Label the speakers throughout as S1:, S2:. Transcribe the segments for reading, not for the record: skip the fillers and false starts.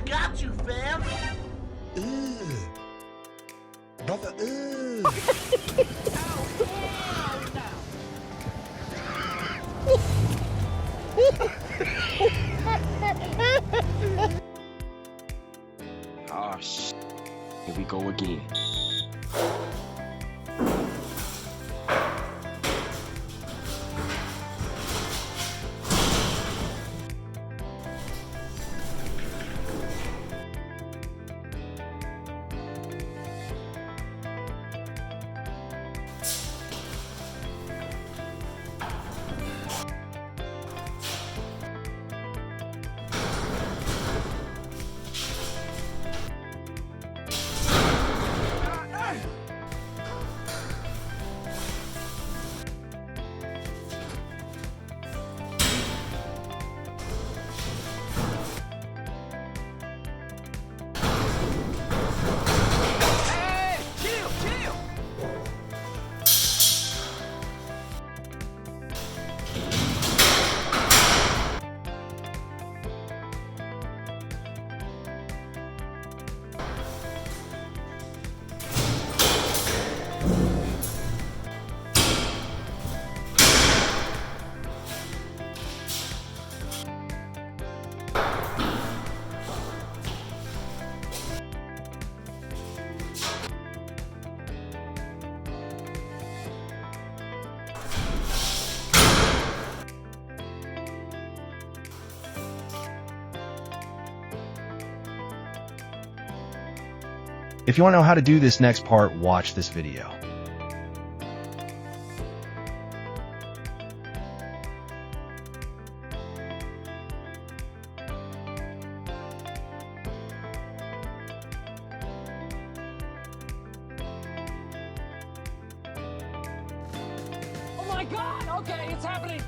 S1: got you, fam.
S2: Brother,
S3: Oh, here we go again.
S4: If you want to know how to do this next part, watch this video.
S5: Oh my God! Okay, it's happening!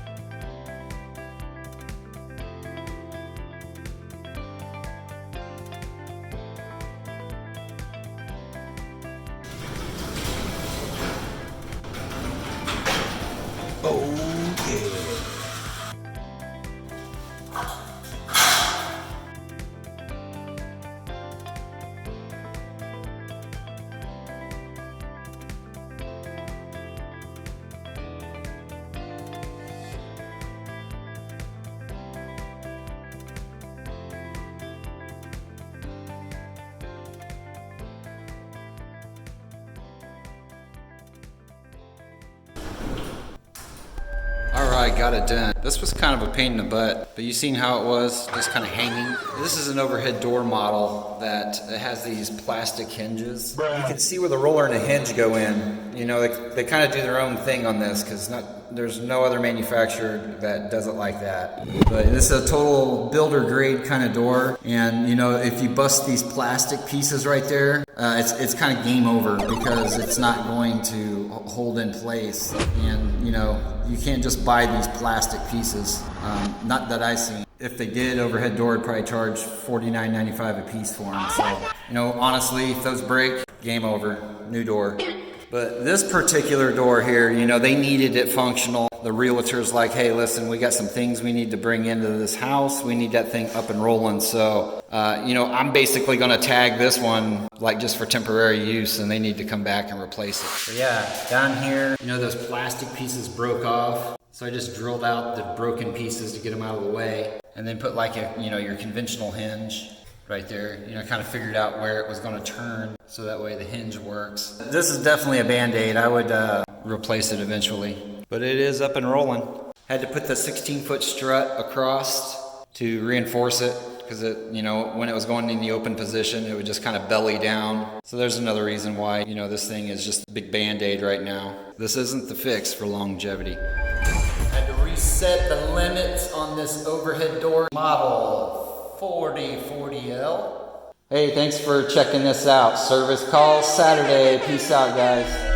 S6: Alright, got it done. This was kind of a pain in the butt, but you seen how it was, just kind of hanging. This is an overhead door model that it has these plastic hinges. You can see where the roller and the hinge go in. You know, they kind of do their own thing on this because there's no other manufacturer that does it like that. But this is a total builder grade kind of door, and you know, if you bust these plastic pieces right there, it's kind of game over because it's not going to hold in place. And you know, you can't just buy these plastic pieces. Not that I seen. If they did, overhead door would probably charge $49.95 a piece for them. So, you know, honestly, if those break, game over, new door. But this particular door here, you know, they needed it functional. The realtor's like, hey, listen, we got some things we need to bring into this house. We need that thing up and rolling. So, you know, I'm basically going to tag this one like just for temporary use, and they need to come back and replace it. So yeah, down here, you know, those plastic pieces broke off. So I just drilled out the broken pieces to get them out of the way, and then put like a, you know, your conventional hinge right there. You know, kind of figured out where it was going to turn so that way the hinge works. This is definitely a Band-Aid. I would replace it eventually, but it is up and rolling. Had to put the 16-foot strut across to reinforce it because it, you know, when it was going in the open position, it would just kind of belly down. So there's another reason why, you know, this thing is just a big Band-Aid right now. This isn't the fix for longevity. Had to reset the limits on this overhead door model 4040L. Hey, thanks for checking this out. Service call Saturday. Peace out, guys.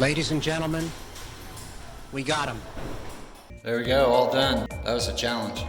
S1: Ladies and gentlemen, we got him.
S6: There we go, all done. That was a challenge.